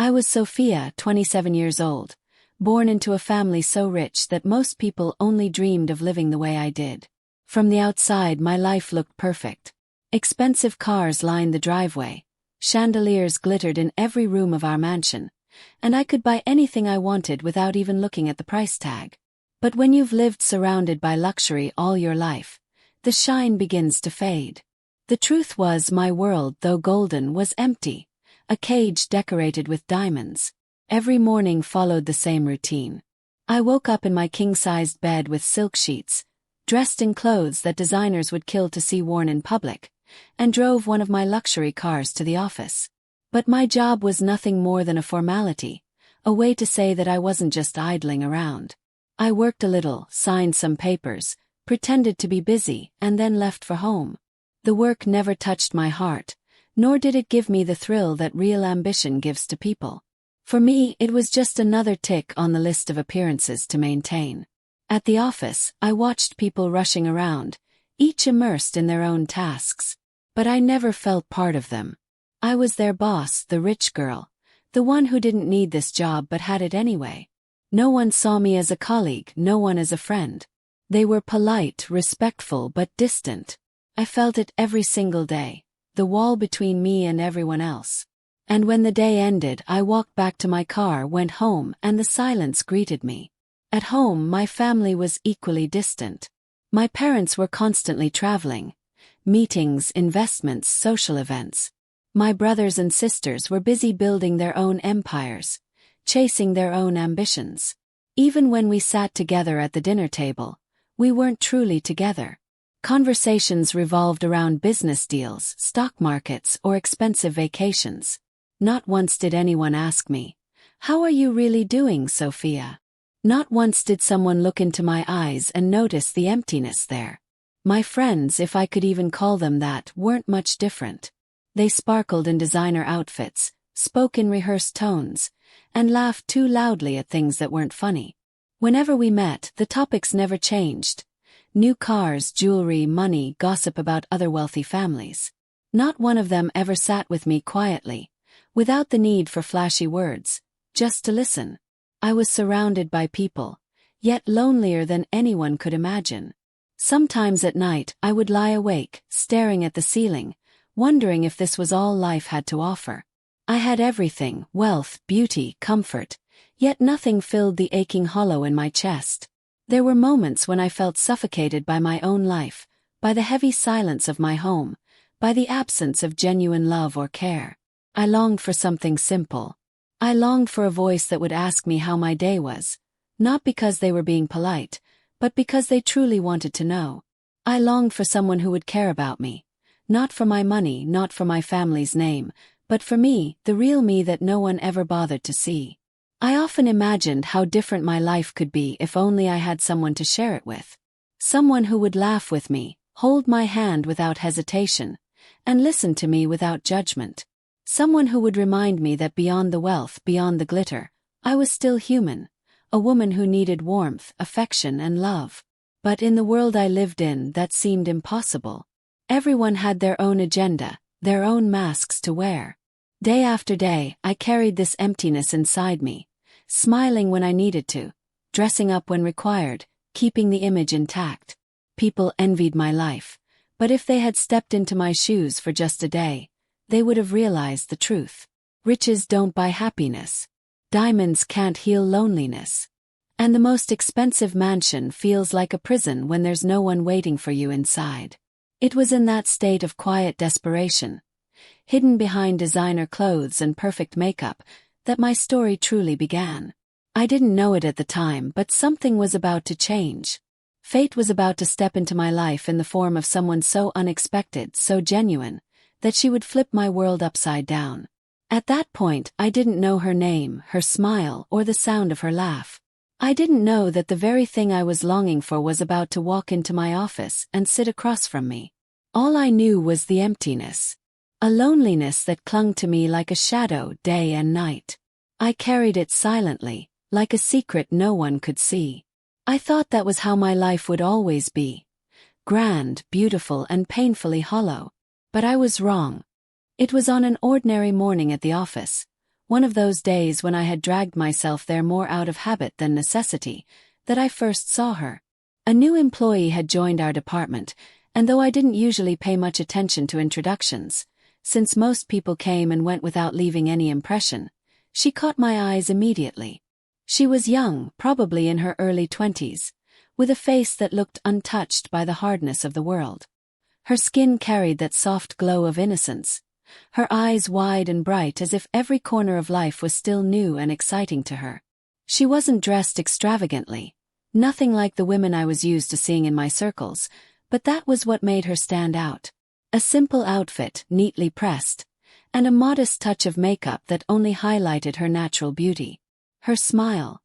I was Sophia, 27 years old, born into a family so rich that most people only dreamed of living the way I did. From the outside, my life looked perfect. Expensive cars lined the driveway, chandeliers glittered in every room of our mansion, and I could buy anything I wanted without even looking at the price tag. But when you've lived surrounded by luxury all your life, the shine begins to fade. The truth was, my world, though golden, was empty, a cage decorated with diamonds. Every morning followed the same routine. I woke up in my king-sized bed with silk sheets, dressed in clothes that designers would kill to see worn in public, and drove one of my luxury cars to the office. But my job was nothing more than a formality, a way to say that I wasn't just idling around. I worked a little, signed some papers, pretended to be busy, and then left for home. The work never touched my heart, nor did it give me the thrill that real ambition gives to people. For me, it was just another tick on the list of appearances to maintain. At the office, I watched people rushing around, each immersed in their own tasks. But I never felt part of them. I was their boss, the rich girl, the one who didn't need this job but had it anyway. No one saw me as a colleague, no one as a friend. They were polite, respectful, but distant. I felt it every single day, the wall between me and everyone else. And when the day ended, I walked back to my car, went home, and the silence greeted me. At home, my family was equally distant. My parents were constantly traveling. Meetings, investments, social events. My brothers and sisters were busy building their own empires, chasing their own ambitions. Even when we sat together at the dinner table, we weren't truly together. Conversations revolved around business deals, stock markets, or expensive vacations. Not once did anyone ask me, "How are you really doing, Sophia?" Not once did someone look into my eyes and notice the emptiness there. My friends, if I could even call them that, weren't much different. They sparkled in designer outfits, spoke in rehearsed tones, and laughed too loudly at things that weren't funny. Whenever we met, the topics never changed. New cars, jewelry, money, gossip about other wealthy families. Not one of them ever sat with me quietly, without the need for flashy words, just to listen. I was surrounded by people, yet lonelier than anyone could imagine. Sometimes at night, I would lie awake, staring at the ceiling, wondering if this was all life had to offer. I had everything: wealth, beauty, comfort, yet nothing filled the aching hollow in my chest. There were moments when I felt suffocated by my own life, by the heavy silence of my home, by the absence of genuine love or care. I longed for something simple. I longed for a voice that would ask me how my day was, not because they were being polite, but because they truly wanted to know. I longed for someone who would care about me, not for my money, not for my family's name, but for me, the real me that no one ever bothered to see. I often imagined how different my life could be if only I had someone to share it with. Someone who would laugh with me, hold my hand without hesitation, and listen to me without judgment. Someone who would remind me that beyond the wealth, beyond the glitter, I was still human, a woman who needed warmth, affection, and love. But in the world I lived in, that seemed impossible. Everyone had their own agenda, their own masks to wear. Day after day, I carried this emptiness inside me, smiling when I needed to, dressing up when required, keeping the image intact. People envied my life, but if they had stepped into my shoes for just a day, they would have realized the truth. Riches don't buy happiness. Diamonds can't heal loneliness. And the most expensive mansion feels like a prison when there's no one waiting for you inside. It was in that state of quiet desperation, hidden behind designer clothes and perfect makeup, that my story truly began. I didn't know it at the time, but something was about to change. Fate was about to step into my life in the form of someone so unexpected, so genuine, that she would flip my world upside down. At that point, I didn't know her name, her smile, or the sound of her laugh. I didn't know that the very thing I was longing for was about to walk into my office and sit across from me. All I knew was the emptiness. A loneliness that clung to me like a shadow day and night. I carried it silently, like a secret no one could see. I thought that was how my life would always be. Grand, beautiful, and painfully hollow. But I was wrong. It was on an ordinary morning at the office, One of those days when I had dragged myself there more out of habit than necessity, that I first saw her. A new employee had joined our department, and though I didn't usually pay much attention to introductions, since most people came and went without leaving any impression, she caught my eyes immediately. She was young, probably in her early 20s, with a face that looked untouched by the hardness of the world. Her skin carried that soft glow of innocence, her eyes wide and bright as if every corner of life was still new and exciting to her. She wasn't dressed extravagantly, nothing like the women I was used to seeing in my circles, but that was what made her stand out. A simple outfit, neatly pressed, and a modest touch of makeup that only highlighted her natural beauty. Her smile,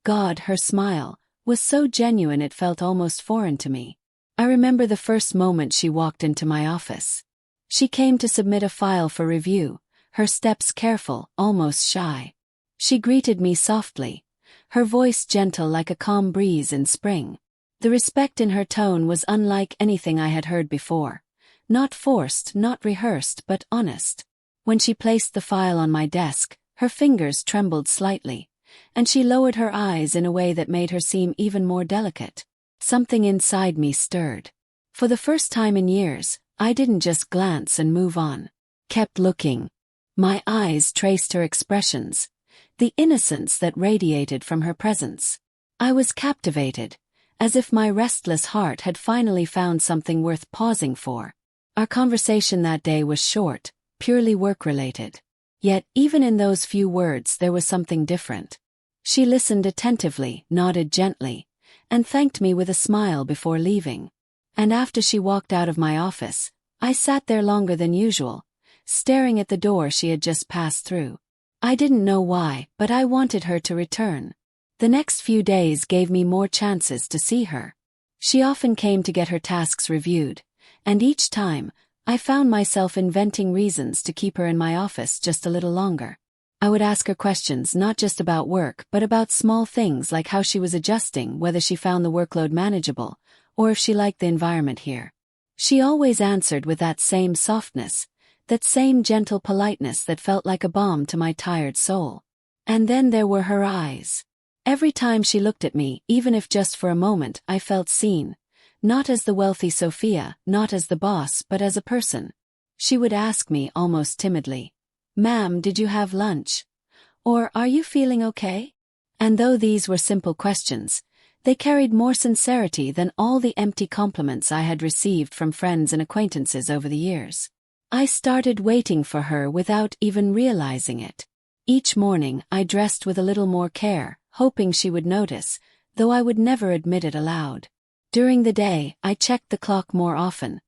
God, her smile, was so genuine it felt almost foreign to me. I remember the first moment she walked into my office. She came to submit a file for review, her steps careful, almost shy. She greeted me softly, her voice gentle like a calm breeze in spring. The respect in her tone was unlike anything I had heard before. Not forced, not rehearsed, but honest. When she placed the file on my desk, her fingers trembled slightly, and she lowered her eyes in a way that made her seem even more delicate. Something inside me stirred. For the first time in years, I didn't just glance and move on. Kept looking. My eyes traced her expressions, the innocence that radiated from her presence. I was captivated, as if my restless heart had finally found something worth pausing for. Our conversation that day was short, purely work-related. Yet, even in those few words there was something different. She listened attentively, nodded gently, and thanked me with a smile before leaving. And after she walked out of my office, I sat there longer than usual, staring at the door she had just passed through. I didn't know why, but I wanted her to return. The next few days gave me more chances to see her. She often came to get her tasks reviewed, and each time, I found myself inventing reasons to keep her in my office just a little longer. I would ask her questions not just about work but about small things like how she was adjusting, whether she found the workload manageable, or if she liked the environment here. She always answered with that same softness, that same gentle politeness that felt like a balm to my tired soul. And then there were her eyes. Every time she looked at me, even if just for a moment, I felt seen. Not as the wealthy Sophia, not as the boss, but as a person. She would ask me almost timidly, "Ma'am, did you have lunch?" Or, "Are you feeling okay?" And though these were simple questions, they carried more sincerity than all the empty compliments I had received from friends and acquaintances over the years. I started waiting for her without even realizing it. Each morning I dressed with a little more care, hoping she would notice, though I would never admit it aloud. During the day, I checked the clock more often,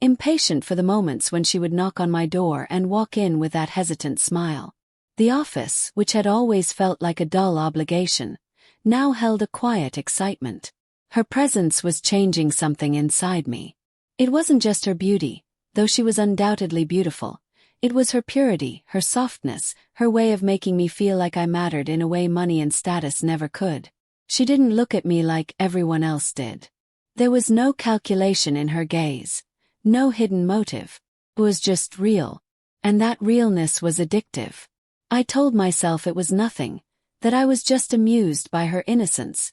impatient for the moments when she would knock on my door and walk in with that hesitant smile. The office, which had always felt like a dull obligation, now held a quiet excitement. Her presence was changing something inside me. It wasn't just her beauty, though she was undoubtedly beautiful. It was her purity, her softness, her way of making me feel like I mattered in a way money and status never could. She didn't look at me like everyone else did. There was no calculation in her gaze, no hidden motive. It was just real, and that realness was addictive. I told myself it was nothing, that I was just amused by her innocence,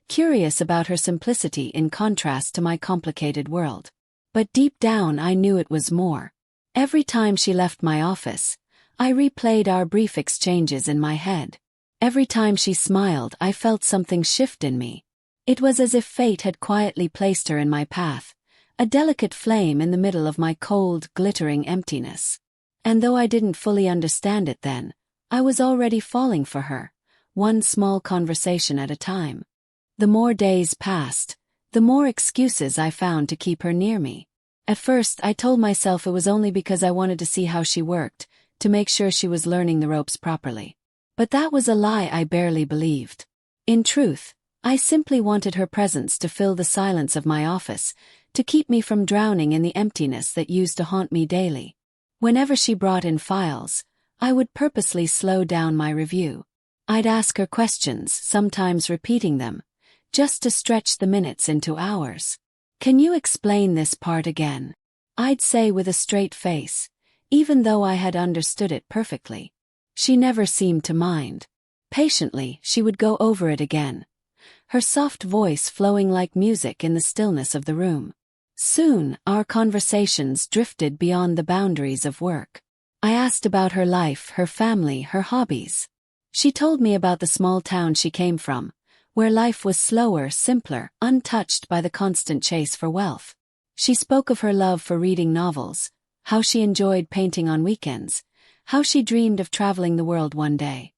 curious about her simplicity in contrast to my complicated world. But deep down I knew it was more. Every time she left my office, I replayed our brief exchanges in my head. Every time she smiled, I felt something shift in me. It was as if fate had quietly placed her in my path, a delicate flame in the middle of my cold, glittering emptiness. And though I didn't fully understand it then, I was already falling for her, one small conversation at a time. The more days passed, the more excuses I found to keep her near me. At first, I told myself it was only because I wanted to see how she worked, to make sure she was learning the ropes properly. But that was a lie I barely believed. In truth, I simply wanted her presence to fill the silence of my office, to keep me from drowning in the emptiness that used to haunt me daily. Whenever she brought in files, I would purposely slow down my review. I'd ask her questions, sometimes repeating them, just to stretch the minutes into hours. "Can you explain this part again?" I'd say with a straight face, even though I had understood it perfectly. She never seemed to mind. Patiently, she would go over it again, her soft voice flowing like music in the stillness of the room. Soon, our conversations drifted beyond the boundaries of work. I asked about her life, her family, her hobbies. She told me about the small town she came from, where life was slower, simpler, untouched by the constant chase for wealth. She spoke of her love for reading novels, how she enjoyed painting on weekends, how she dreamed of traveling the world one day.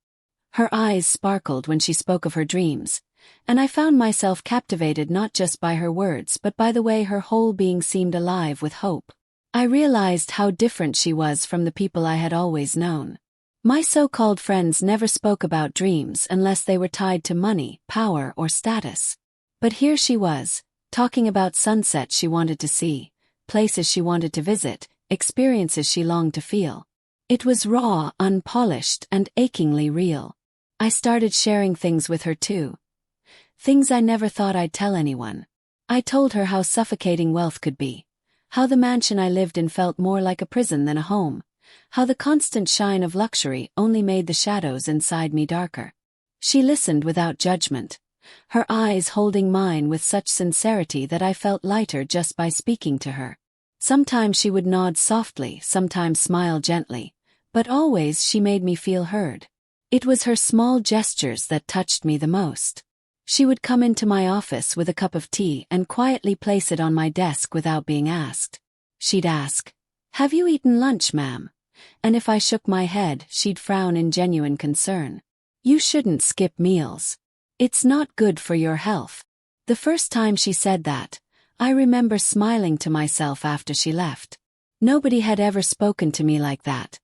Her eyes sparkled when she spoke of her dreams, and I found myself captivated not just by her words but by the way her whole being seemed alive with hope. I realized how different she was from the people I had always known. My so-called friends never spoke about dreams unless they were tied to money, power, or status. But here she was, talking about sunsets she wanted to see, places she wanted to visit, experiences she longed to feel. It was raw, unpolished, and achingly real. I started sharing things with her too. Things I never thought I'd tell anyone. I told her how suffocating wealth could be, how the mansion I lived in felt more like a prison than a home, how the constant shine of luxury only made the shadows inside me darker. She listened without judgment, her eyes holding mine with such sincerity that I felt lighter just by speaking to her. Sometimes she would nod softly, sometimes smile gently, but always she made me feel heard. It was her small gestures that touched me the most. She would come into my office with a cup of tea and quietly place it on my desk without being asked. She'd ask, "Have you eaten lunch, ma'am?" And if I shook my head, she'd frown in genuine concern. "You shouldn't skip meals. It's not good for your health." The first time she said that, I remember smiling to myself after she left. Nobody had ever spoken to me like that.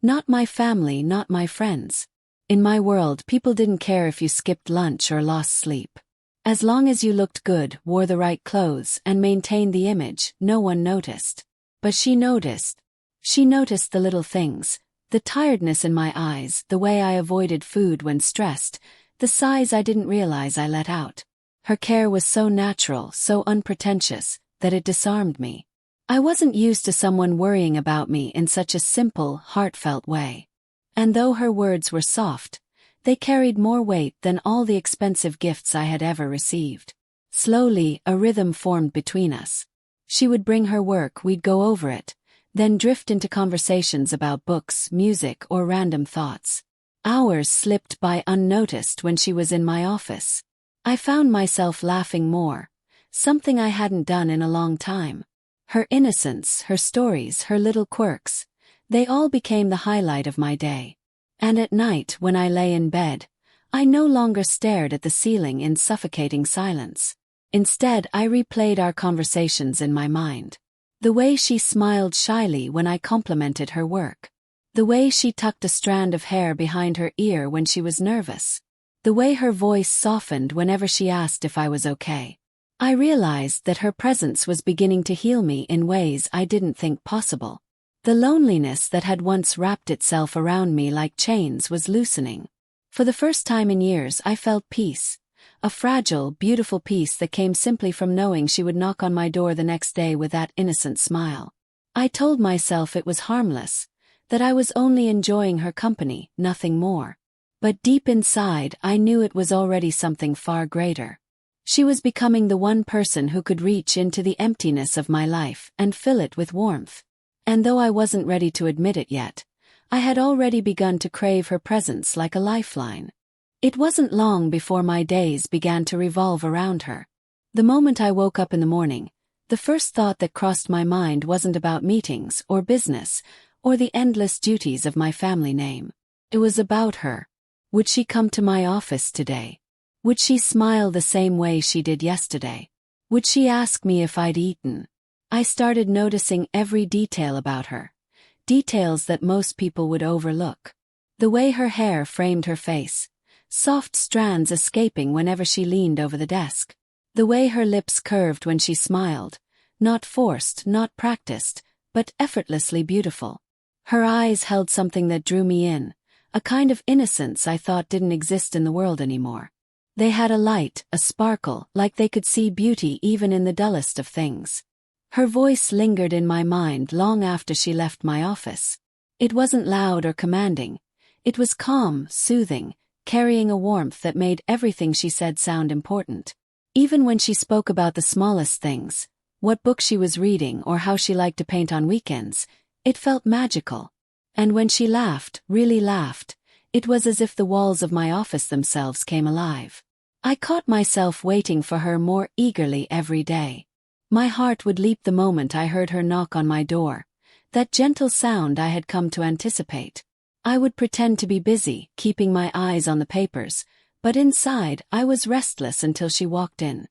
Not my family, not my friends. In my world, people didn't care if you skipped lunch or lost sleep. As long as you looked good, wore the right clothes, and maintained the image, no one noticed. But she noticed. She noticed the little things, the tiredness in my eyes, the way I avoided food when stressed, the sighs I didn't realize I let out. Her care was so natural, so unpretentious, that it disarmed me. I wasn't used to someone worrying about me in such a simple, heartfelt way. And though her words were soft, they carried more weight than all the expensive gifts I had ever received. Slowly, a rhythm formed between us. She would bring her work, we'd go over it, then drift into conversations about books, music, or random thoughts. Hours slipped by unnoticed when she was in my office. I found myself laughing more, something I hadn't done in a long time. Her innocence, her stories, her little quirks, they all became the highlight of my day. And at night, when I lay in bed, I no longer stared at the ceiling in suffocating silence. Instead, I replayed our conversations in my mind. The way she smiled shyly when I complimented her work. The way she tucked a strand of hair behind her ear when she was nervous. The way her voice softened whenever she asked if I was okay. I realized that her presence was beginning to heal me in ways I didn't think possible. The loneliness that had once wrapped itself around me like chains was loosening. For the first time in years I felt peace. A fragile, beautiful peace that came simply from knowing she would knock on my door the next day with that innocent smile. I told myself it was harmless, that I was only enjoying her company, nothing more. But deep inside I knew it was already something far greater. She was becoming the one person who could reach into the emptiness of my life and fill it with warmth. And though I wasn't ready to admit it yet, I had already begun to crave her presence like a lifeline. It wasn't long before my days began to revolve around her. The moment I woke up in the morning, the first thought that crossed my mind wasn't about meetings or business or the endless duties of my family name. It was about her. Would she come to my office today? Would she smile the same way she did yesterday? Would she ask me if I'd eaten? I started noticing every detail about her. Details that most people would overlook. The way her hair framed her face. Soft strands escaping whenever she leaned over the desk. The way her lips curved when she smiled. Not forced, not practiced, but effortlessly beautiful. Her eyes held something that drew me in. A kind of innocence I thought didn't exist in the world anymore. They had a light, a sparkle, like they could see beauty even in the dullest of things. Her voice lingered in my mind long after she left my office. It wasn't loud or commanding. It was calm, soothing, carrying a warmth that made everything she said sound important. Even when she spoke about the smallest things, what book she was reading or how she liked to paint on weekends, it felt magical. And when she laughed, really laughed, it was as if the walls of my office themselves came alive. I caught myself waiting for her more eagerly every day. My heart would leap the moment I heard her knock on my door, that gentle sound I had come to anticipate. I would pretend to be busy, keeping my eyes on the papers, but inside I was restless until she walked in.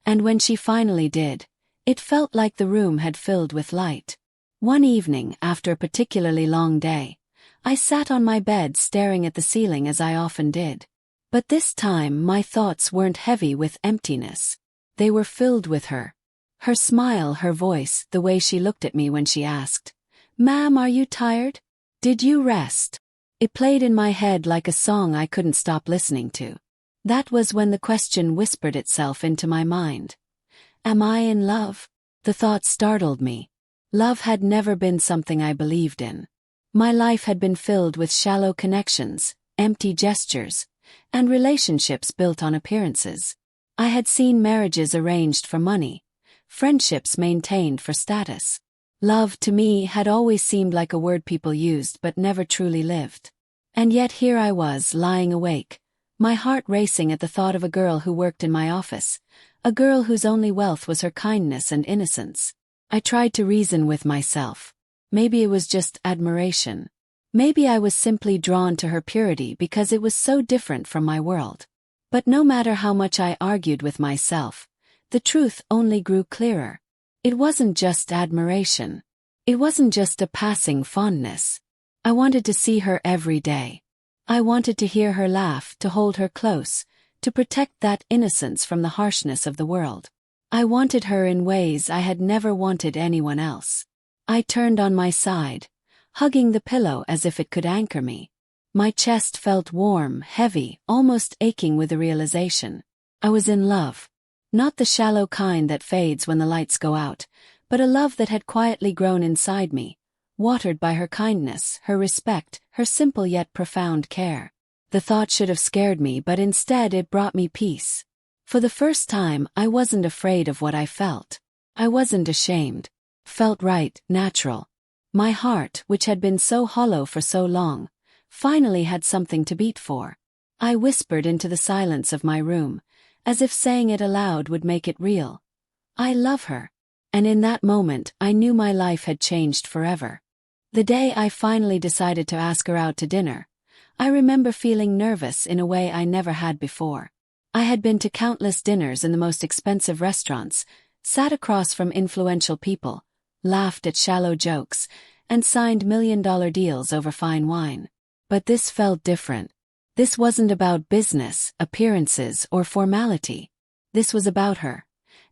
And when she finally did, it felt like the room had filled with light. One evening, after a particularly long day, I sat on my bed staring at the ceiling as I often did. But this time my thoughts weren't heavy with emptiness. They were filled with her. Her smile, her voice, the way she looked at me when she asked, "Ma'am, are you tired? Did you rest?" It played in my head like a song I couldn't stop listening to. That was when the question whispered itself into my mind. Am I in love? The thought startled me. Love had never been something I believed in. My life had been filled with shallow connections, empty gestures, and relationships built on appearances. I had seen marriages arranged for money, friendships maintained for status. Love, to me, had always seemed like a word people used but never truly lived. And yet here I was, lying awake, my heart racing at the thought of a girl who worked in my office, a girl whose only wealth was her kindness and innocence. I tried to reason with myself. Maybe it was just admiration. Maybe I was simply drawn to her purity because it was so different from my world. But no matter how much I argued with myself, the truth only grew clearer. It wasn't just admiration. It wasn't just a passing fondness. I wanted to see her every day. I wanted to hear her laugh, to hold her close, to protect that innocence from the harshness of the world. I wanted her in ways I had never wanted anyone else. I turned on my side, hugging the pillow as if it could anchor me. My chest felt warm, heavy, almost aching with the realization. I was in love. Not the shallow kind that fades when the lights go out, but a love that had quietly grown inside me, watered by her kindness, her respect, her simple yet profound care. The thought should have scared me, but instead it brought me peace. For the first time, I wasn't afraid of what I felt. I wasn't ashamed. Felt right, natural. My heart, which had been so hollow for so long, finally had something to beat for. I whispered into the silence of my room, as if saying it aloud would make it real. I love her. And in that moment, I knew my life had changed forever. The day I finally decided to ask her out to dinner, I remember feeling nervous in a way I never had before. I had been to countless dinners in the most expensive restaurants, sat across from influential people, laughed at shallow jokes, and signed million-dollar deals over fine wine. But this felt different. This wasn't about business, appearances, or formality. This was about her,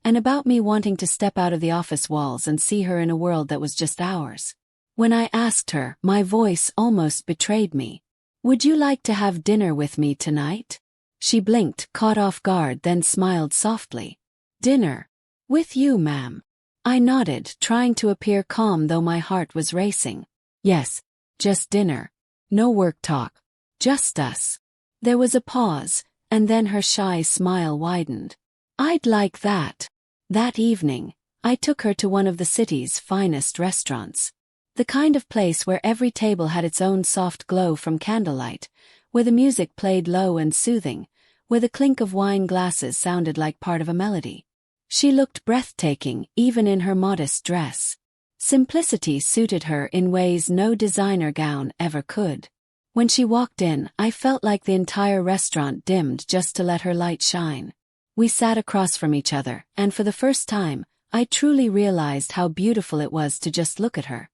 and about me wanting to step out of the office walls and see her in a world that was just ours. When I asked her, my voice almost betrayed me. "Would you like to have dinner with me tonight?" She blinked, caught off guard, then smiled softly. "Dinner? With you, ma'am?" I nodded, trying to appear calm though my heart was racing. "Yes, just dinner. No work talk. Just us." There was a pause, and then her shy smile widened. "I'd like that." That evening, I took her to one of the city's finest restaurants. The kind of place where every table had its own soft glow from candlelight, where the music played low and soothing, where the clink of wine glasses sounded like part of a melody. She looked breathtaking, even in her modest dress. Simplicity suited her in ways no designer gown ever could. When she walked in, I felt like the entire restaurant dimmed just to let her light shine. We sat across from each other, and for the first time, I truly realized how beautiful it was to just look at her.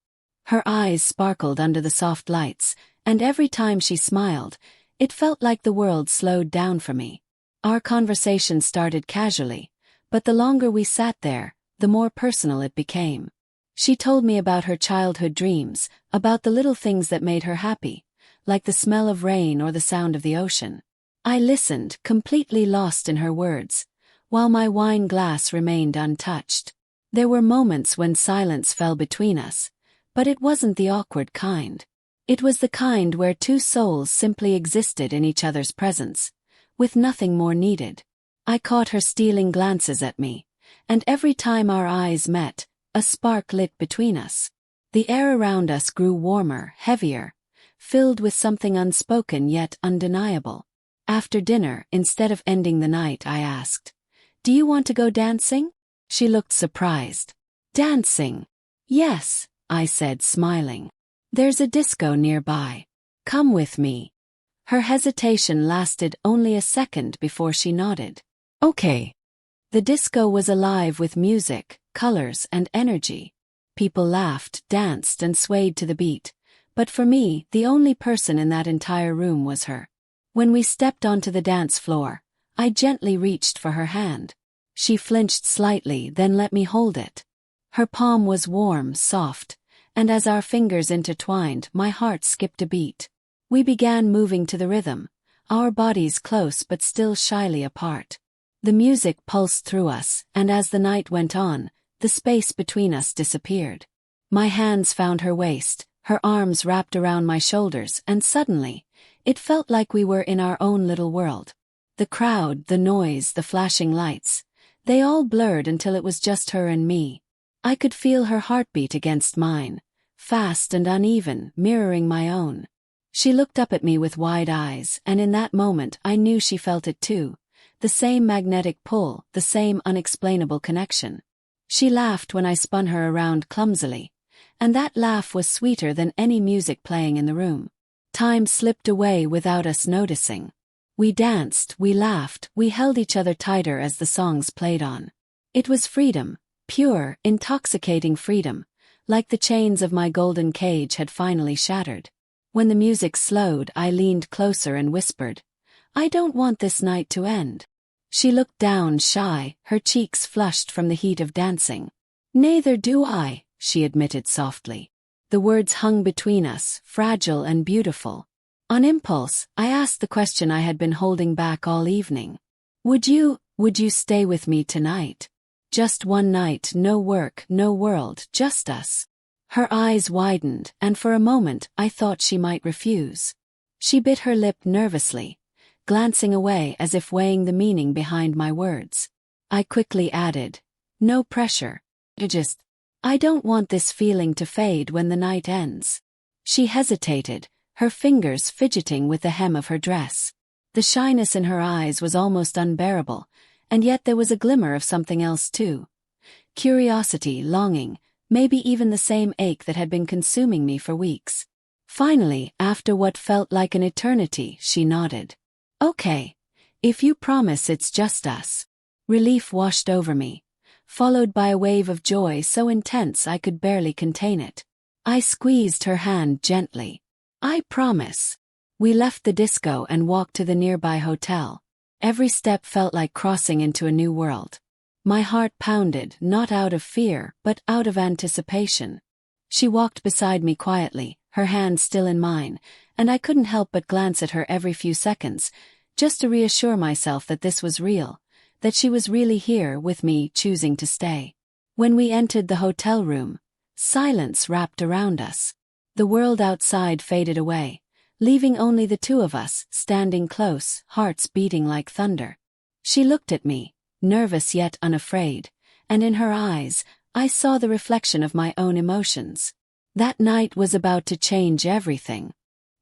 Her eyes sparkled under the soft lights, and every time she smiled, it felt like the world slowed down for me. Our conversation started casually, but the longer we sat there, the more personal it became. She told me about her childhood dreams, about the little things that made her happy, like the smell of rain or the sound of the ocean. I listened, completely lost in her words, while my wine glass remained untouched. There were moments when silence fell between us, but it wasn't the awkward kind. It was the kind where two souls simply existed in each other's presence, with nothing more needed. I caught her stealing glances at me, and every time our eyes met, a spark lit between us. The air around us grew warmer, heavier, filled with something unspoken yet undeniable. After dinner, instead of ending the night, I asked, "Do you want to go dancing?" She looked surprised. "Dancing?" "Yes," I said, smiling. "There's a disco nearby. Come with me." Her hesitation lasted only a second before she nodded. "Okay." The disco was alive with music, colors, and energy. People laughed, danced, and swayed to the beat, but for me, the only person in that entire room was her. When we stepped onto the dance floor, I gently reached for her hand. She flinched slightly, then let me hold it. Her palm was warm, soft, and as our fingers intertwined, my heart skipped a beat. We began moving to the rhythm, our bodies close but still shyly apart. The music pulsed through us, and as the night went on, the space between us disappeared. My hands found her waist, her arms wrapped around my shoulders, and suddenly, it felt like we were in our own little world. The crowd, the noise, the flashing lights, they all blurred until it was just her and me. I could feel her heartbeat against mine, fast and uneven, mirroring my own. She looked up at me with wide eyes, and in that moment I knew she felt it too. The same magnetic pull, the same unexplainable connection. She laughed when I spun her around clumsily, and that laugh was sweeter than any music playing in the room. Time slipped away without us noticing. We danced, we laughed, we held each other tighter as the songs played on. It was freedom, pure, intoxicating freedom, like the chains of my golden cage had finally shattered. When the music slowed, I leaned closer and whispered, "I don't want this night to end." She looked down, shy, her cheeks flushed from the heat of dancing. "Neither do I," she admitted softly. The words hung between us, fragile and beautiful. On impulse, I asked the question I had been holding back all evening. Would you stay with me tonight? Just one night, no work, no world, just us." Her eyes widened, and for a moment I thought she might refuse. She bit her lip nervously, glancing away as if weighing the meaning behind my words. I quickly added, "No pressure. I don't want this feeling to fade when the night ends." She hesitated, her fingers fidgeting with the hem of her dress. The shyness in her eyes was almost unbearable, and yet there was a glimmer of something else too. Curiosity, longing, maybe even the same ache that had been consuming me for weeks. Finally, after what felt like an eternity, she nodded. "Okay. If you promise it's just us." Relief washed over me, followed by a wave of joy so intense I could barely contain it. I squeezed her hand gently. "I promise." We left the disco and walked to the nearby hotel. Every step felt like crossing into a new world. My heart pounded, not out of fear, but out of anticipation. She walked beside me quietly, her hand still in mine, and I couldn't help but glance at her every few seconds, just to reassure myself that this was real, that she was really here with me, choosing to stay. When we entered the hotel room, silence wrapped around us. The world outside faded away, leaving only the two of us, standing close, hearts beating like thunder. She looked at me, nervous yet unafraid, and in her eyes, I saw the reflection of my own emotions. That night was about to change everything.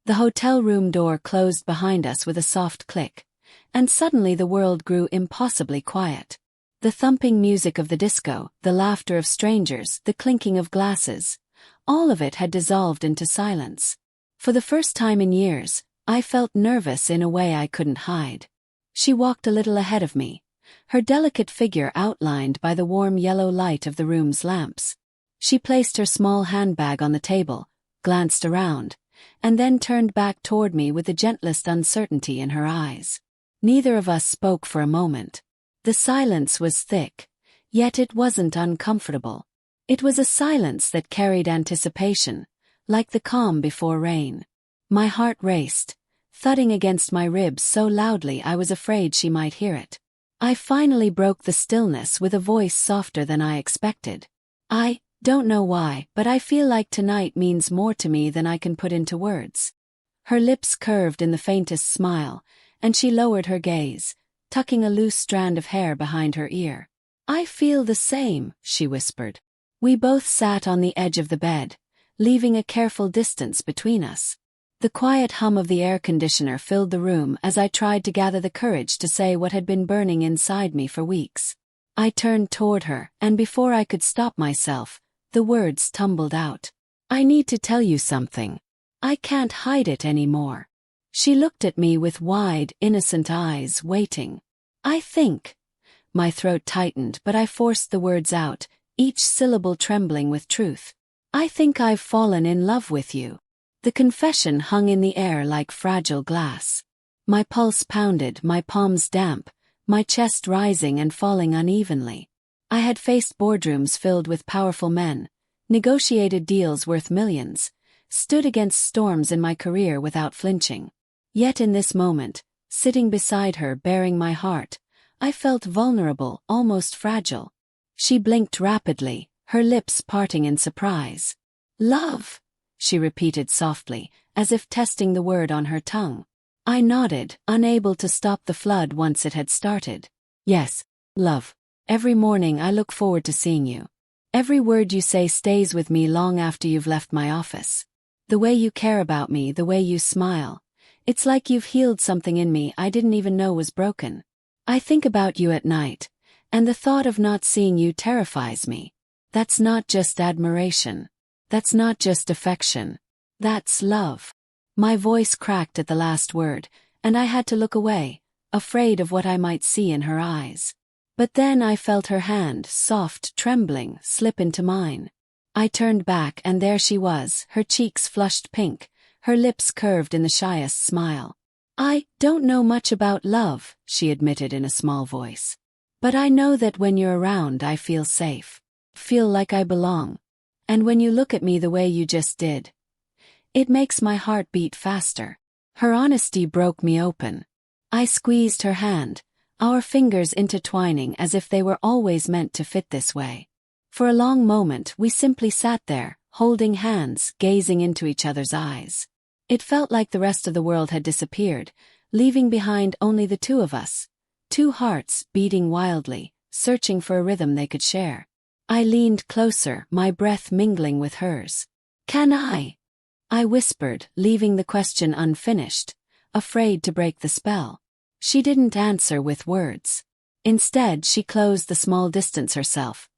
The hotel room door closed behind us with a soft click, and suddenly the world grew impossibly quiet. The thumping music of the disco, the laughter of strangers, the clinking of glasses, all of it had dissolved into silence. For the first time in years, I felt nervous in a way I couldn't hide. She walked a little ahead of me, her delicate figure outlined by the warm yellow light of the room's lamps. She placed her small handbag on the table, glanced around, and then turned back toward me with the gentlest uncertainty in her eyes. Neither of us spoke for a moment. The silence was thick, yet it wasn't uncomfortable. It was a silence that carried anticipation, like the calm before rain. My heart raced, thudding against my ribs so loudly I was afraid she might hear it. I finally broke the stillness with a voice softer than I expected. Don't know why, but I feel like tonight means more to me than I can put into words." Her lips curved in the faintest smile, and she lowered her gaze, tucking a loose strand of hair behind her ear. "I feel the same," she whispered. We both sat on the edge of the bed, leaving a careful distance between us. The quiet hum of the air conditioner filled the room as I tried to gather the courage to say what had been burning inside me for weeks. I turned toward her, and before I could stop myself, the words tumbled out. "I need to tell you something. I can't hide it anymore." She looked at me with wide, innocent eyes, waiting. "I think." My throat tightened, but I forced the words out, each syllable trembling with truth. "I think I've fallen in love with you." The confession hung in the air like fragile glass. My pulse pounded, my palms damp, my chest rising and falling unevenly. I had faced boardrooms filled with powerful men, negotiated deals worth millions, stood against storms in my career without flinching. Yet in this moment, sitting beside her bearing my heart, I felt vulnerable, almost fragile. She blinked rapidly, her lips parting in surprise. "Love," she repeated softly, as if testing the word on her tongue. I nodded, unable to stop the flood once it had started. "Yes, love. Every morning I look forward to seeing you. Every word you say stays with me long after you've left my office. The way you care about me, the way you smile. It's like you've healed something in me I didn't even know was broken. I think about you at night, and the thought of not seeing you terrifies me. That's not just admiration. That's not just affection. That's love." My voice cracked at the last word, and I had to look away, afraid of what I might see in her eyes. But then I felt her hand, soft, trembling, slip into mine. I turned back and there she was, her cheeks flushed pink, her lips curved in the shyest smile. "I don't know much about love," she admitted in a small voice. "But I know that when you're around I feel safe. Feel like I belong. And when you look at me the way you just did, it makes my heart beat faster." Her honesty broke me open. I squeezed her hand, our fingers intertwining as if they were always meant to fit this way. For a long moment we simply sat there, holding hands, gazing into each other's eyes. It felt like the rest of the world had disappeared, leaving behind only the two of us. Two hearts beating wildly, searching for a rhythm they could share. I leaned closer, my breath mingling with hers. "Can I whispered, leaving the question unfinished, afraid to break the spell. She didn't answer with words. Instead, she closed the small distance herself,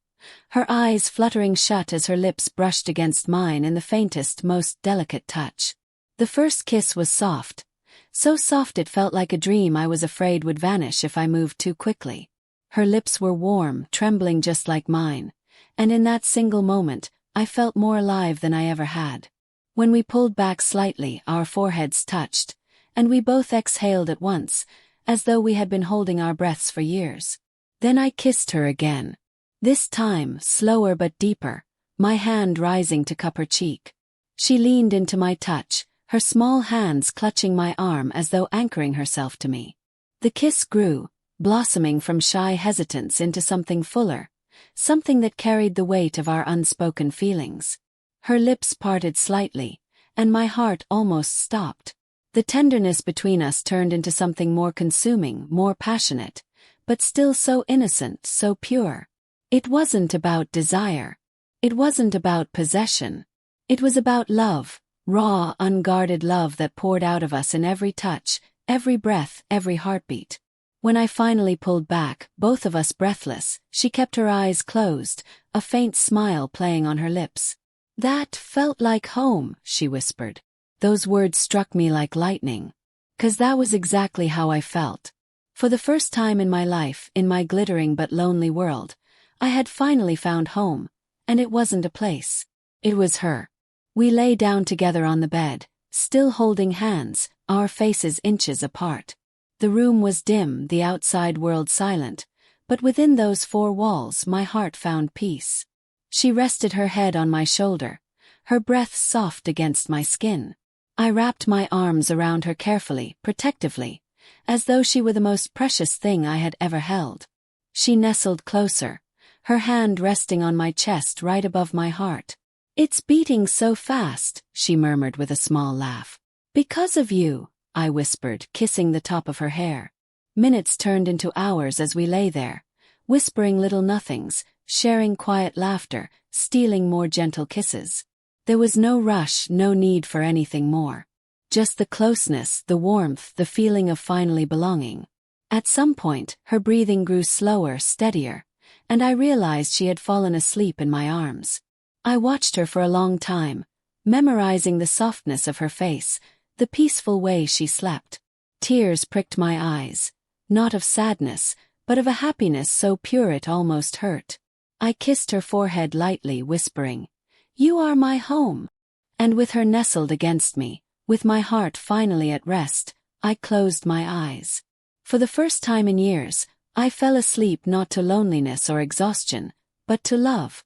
her eyes fluttering shut as her lips brushed against mine in the faintest, most delicate touch. The first kiss was soft, so soft it felt like a dream I was afraid would vanish if I moved too quickly. Her lips were warm, trembling just like mine, and in that single moment, I felt more alive than I ever had. When we pulled back slightly, our foreheads touched, and we both exhaled at once, as though we had been holding our breaths for years. Then I kissed her again. This time, slower but deeper, my hand rising to cup her cheek. She leaned into my touch, her small hands clutching my arm as though anchoring herself to me. The kiss grew, blossoming from shy hesitance into something fuller, something that carried the weight of our unspoken feelings. Her lips parted slightly, and my heart almost stopped. The tenderness between us turned into something more consuming, more passionate, but still so innocent, so pure. It wasn't about desire. It wasn't about possession. It was about love, raw, unguarded love that poured out of us in every touch, every breath, every heartbeat. When I finally pulled back, both of us breathless, she kept her eyes closed, a faint smile playing on her lips. "That felt like home," she whispered. Those words struck me like lightning. 'Cause that was exactly how I felt. For the first time in my life, in my glittering but lonely world, I had finally found home, and it wasn't a place. It was her. We lay down together on the bed, still holding hands, our faces inches apart. The room was dim, the outside world silent, but within those four walls my heart found peace. She rested her head on my shoulder, her breath soft against my skin. I wrapped my arms around her carefully, protectively, as though she were the most precious thing I had ever held. She nestled closer, her hand resting on my chest right above my heart. "It's beating so fast," she murmured with a small laugh. "Because of you," I whispered, kissing the top of her hair. Minutes turned into hours as we lay there, whispering little nothings, sharing quiet laughter, stealing more gentle kisses. There was no rush, no need for anything more. Just the closeness, the warmth, the feeling of finally belonging. At some point, her breathing grew slower, steadier, and I realized she had fallen asleep in my arms. I watched her for a long time, memorizing the softness of her face, the peaceful way she slept. Tears pricked my eyes, not of sadness, but of a happiness so pure it almost hurt. I kissed her forehead lightly, whispering, "You are my home." And with her nestled against me, with my heart finally at rest, I closed my eyes. For the first time in years, I fell asleep not to loneliness or exhaustion, but to love.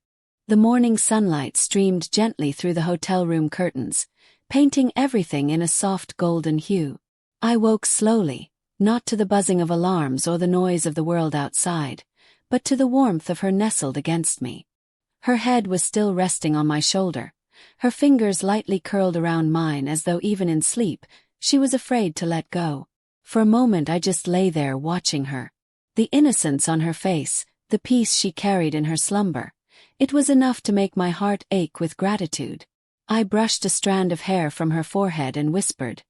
The morning sunlight streamed gently through the hotel room curtains, painting everything in a soft golden hue. I woke slowly, not to the buzzing of alarms or the noise of the world outside, but to the warmth of her nestled against me. Her head was still resting on my shoulder, her fingers lightly curled around mine as though even in sleep, she was afraid to let go. For a moment I just lay there watching her. The innocence on her face, the peace she carried in her slumber. It was enough to make my heart ache with gratitude. I brushed a strand of hair from her forehead and whispered,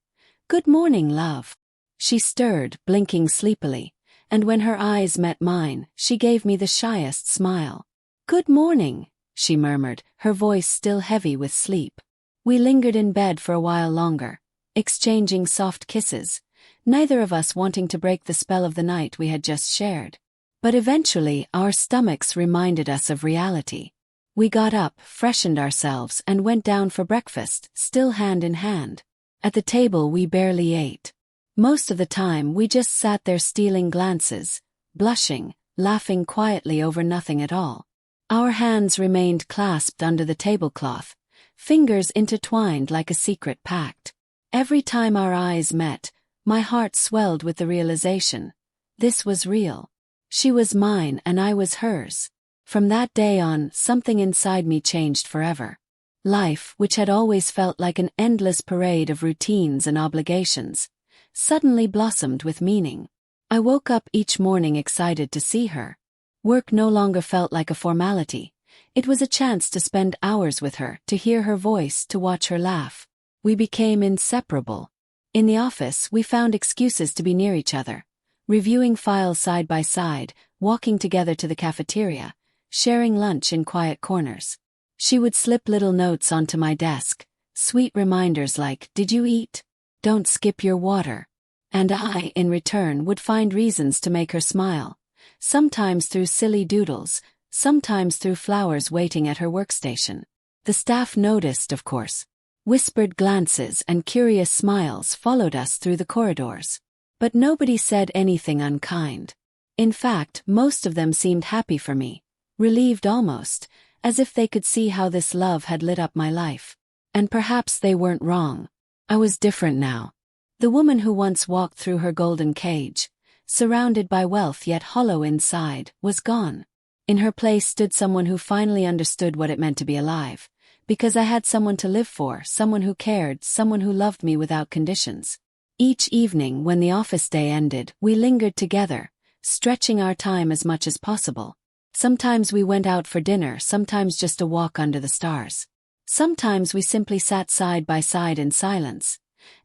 "Good morning, love." She stirred, blinking sleepily, and when her eyes met mine, she gave me the shyest smile. "Good morning," she murmured, her voice still heavy with sleep. We lingered in bed for a while longer, exchanging soft kisses, neither of us wanting to break the spell of the night we had just shared. But eventually our stomachs reminded us of reality. We got up, freshened ourselves, and went down for breakfast, still hand in hand. At the table we barely ate. Most of the time we just sat there stealing glances, blushing, laughing quietly over nothing at all. Our hands remained clasped under the tablecloth, fingers intertwined like a secret pact. Every time our eyes met, my heart swelled with the realization. This was real. She was mine and I was hers. From that day on, something inside me changed forever. Life, which had always felt like an endless parade of routines and obligations, suddenly blossomed with meaning. I woke up each morning excited to see her. Work no longer felt like a formality. It was a chance to spend hours with her, to hear her voice, to watch her laugh. We became inseparable. In the office, we found excuses to be near each other, reviewing files side by side, walking together to the cafeteria, sharing lunch in quiet corners. She would slip little notes onto my desk, sweet reminders like, "Did you eat? Don't skip your water." And I, in return, would find reasons to make her smile, sometimes through silly doodles, sometimes through flowers waiting at her workstation. The staff noticed, of course. Whispered glances and curious smiles followed us through the corridors. But nobody said anything unkind. In fact, most of them seemed happy for me, relieved almost, as if they could see how this love had lit up my life. And perhaps they weren't wrong. I was different now. The woman who once walked through her golden cage, surrounded by wealth yet hollow inside, was gone. In her place stood someone who finally understood what it meant to be alive, because I had someone to live for, someone who cared, someone who loved me without conditions. Each evening, when the office day ended, we lingered together, stretching our time as much as possible. Sometimes we went out for dinner, sometimes just a walk under the stars. Sometimes we simply sat side by side in silence.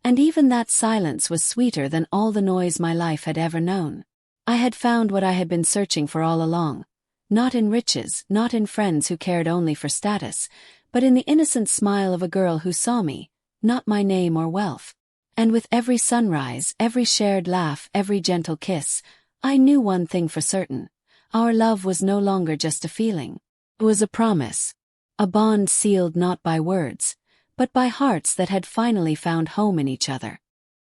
And even that silence was sweeter than all the noise my life had ever known. I had found what I had been searching for all along. Not in riches, not in friends who cared only for status, but in the innocent smile of a girl who saw me, not my name or wealth. And with every sunrise, every shared laugh, every gentle kiss, I knew one thing for certain. Our love was no longer just a feeling. It was a promise. A bond sealed not by words, but by hearts that had finally found home in each other.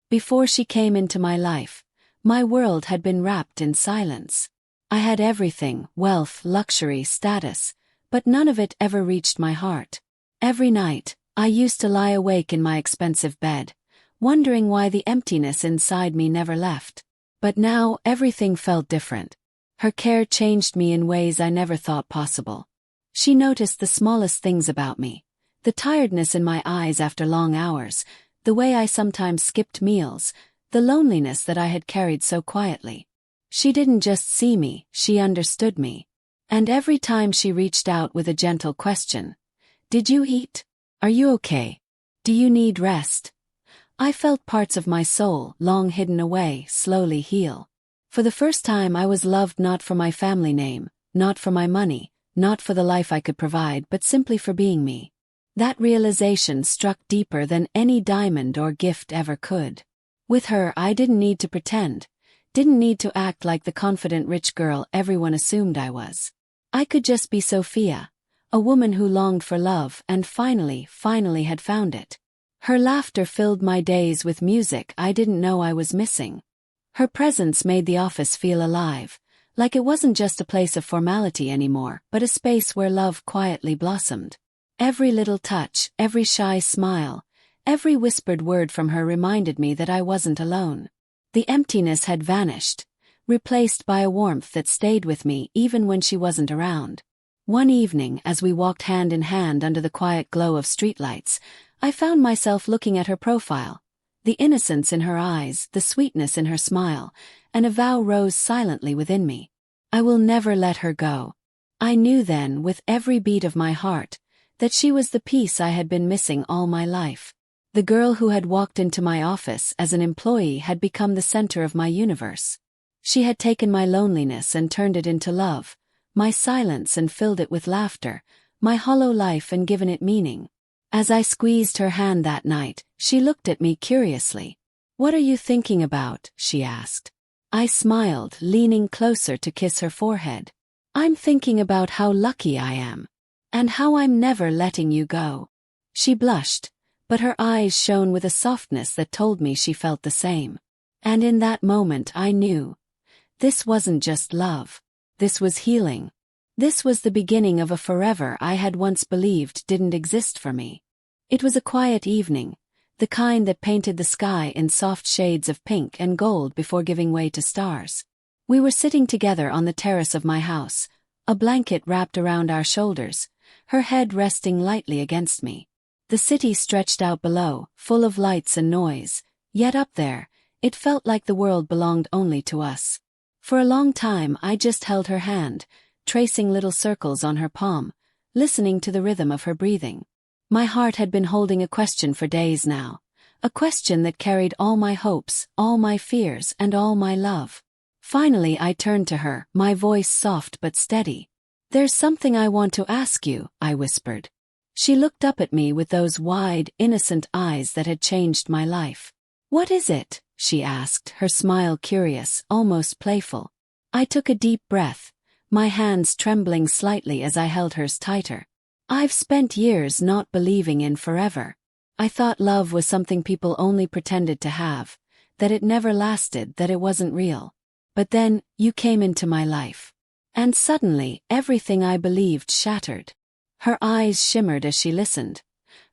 Before she came into my life, my world had been wrapped in silence. I had everything, wealth, luxury, status, but none of it ever reached my heart. Every night, I used to lie awake in my expensive bed, wondering why the emptiness inside me never left. But now everything felt different. Her care changed me in ways I never thought possible. She noticed the smallest things about me, the tiredness in my eyes after long hours, the way I sometimes skipped meals, the loneliness that I had carried so quietly. She didn't just see me, she understood me. And every time she reached out with a gentle question, "Did you eat? Are you okay? Do you need rest?" I felt parts of my soul, long hidden away, slowly heal. For the first time I was loved not for my family name, not for my money, not for the life I could provide, but simply for being me. That realization struck deeper than any diamond or gift ever could. With her I didn't need to pretend, didn't need to act like the confident rich girl everyone assumed I was. I could just be Sophia, a woman who longed for love and finally had found it. Her laughter filled my days with music I didn't know I was missing. Her presence made the office feel alive, like it wasn't just a place of formality anymore, but a space where love quietly blossomed. Every little touch, every shy smile, every whispered word from her reminded me that I wasn't alone. The emptiness had vanished, replaced by a warmth that stayed with me even when she wasn't around. One evening, as we walked hand in hand under the quiet glow of streetlights, I found myself looking at her profile. The innocence in her eyes, the sweetness in her smile, and a vow rose silently within me. I will never let her go. I knew then, with every beat of my heart, that she was the piece I had been missing all my life. The girl who had walked into my office as an employee had become the center of my universe. She had taken my loneliness and turned it into love, my silence and filled it with laughter, my hollow life and given it meaning. As I squeezed her hand that night, she looked at me curiously. "What are you thinking about?" she asked. I smiled, leaning closer to kiss her forehead. "I'm thinking about how lucky I am. And how I'm never letting you go." She blushed, but her eyes shone with a softness that told me she felt the same. And in that moment I knew. This wasn't just love. This was healing. This was the beginning of a forever I had once believed didn't exist for me. It was a quiet evening, the kind that painted the sky in soft shades of pink and gold before giving way to stars. We were sitting together on the terrace of my house, a blanket wrapped around our shoulders, her head resting lightly against me. The city stretched out below, full of lights and noise, yet up there, it felt like the world belonged only to us. For a long time I just held her hand, tracing little circles on her palm, listening to the rhythm of her breathing. My heart had been holding a question for days now, a question that carried all my hopes, all my fears, and all my love. Finally I turned to her, my voice soft but steady. "There's something I want to ask you," I whispered. She looked up at me with those wide, innocent eyes that had changed my life. "What is it?" she asked, her smile curious, almost playful. I took a deep breath, my hands trembling slightly as I held hers tighter. I've spent years not believing in forever. I thought love was something people only pretended to have, that it never lasted, that it wasn't real. But then, you came into my life. And suddenly, everything I believed shattered. Her eyes shimmered as she listened,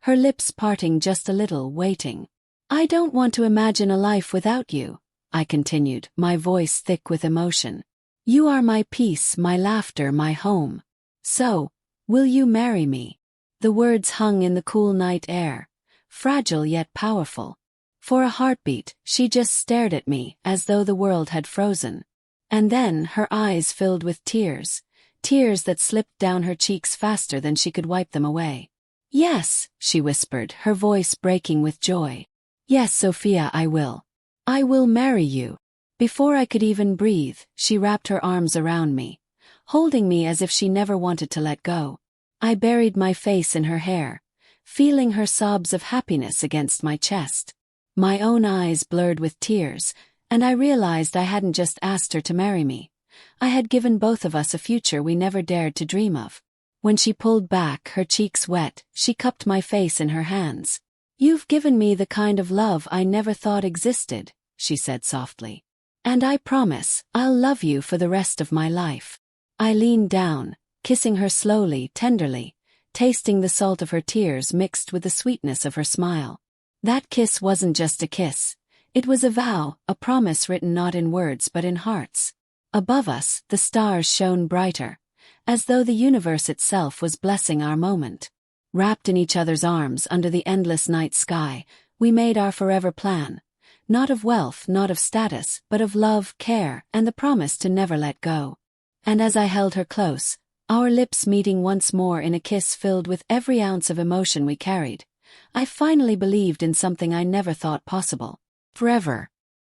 her lips parting just a little, waiting. "I don't want to imagine a life without you," I continued, my voice thick with emotion. "You are my peace, my laughter, my home. So, will you marry me?" The words hung in the cool night air, fragile yet powerful. For a heartbeat, she just stared at me, as though the world had frozen. And then her eyes filled with tears, tears that slipped down her cheeks faster than she could wipe them away. "Yes," she whispered, her voice breaking with joy. "Yes, Sophia, I will. I will marry you." Before I could even breathe, she wrapped her arms around me, holding me as if she never wanted to let go. I buried my face in her hair, feeling her sobs of happiness against my chest. My own eyes blurred with tears, and I realized I hadn't just asked her to marry me. I had given both of us a future we never dared to dream of. When she pulled back, her cheeks wet, she cupped my face in her hands. "You've given me the kind of love I never thought existed," she said softly. "And I promise, I'll love you for the rest of my life." I leaned down, kissing her slowly, tenderly, tasting the salt of her tears mixed with the sweetness of her smile. That kiss wasn't just a kiss. It was a vow, a promise written not in words but in hearts. Above us, the stars shone brighter, as though the universe itself was blessing our moment. Wrapped in each other's arms under the endless night sky, we made our forever plan. Not of wealth, not of status, but of love, care, and the promise to never let go. And as I held her close, our lips meeting once more in a kiss filled with every ounce of emotion we carried, I finally believed in something I never thought possible. Forever,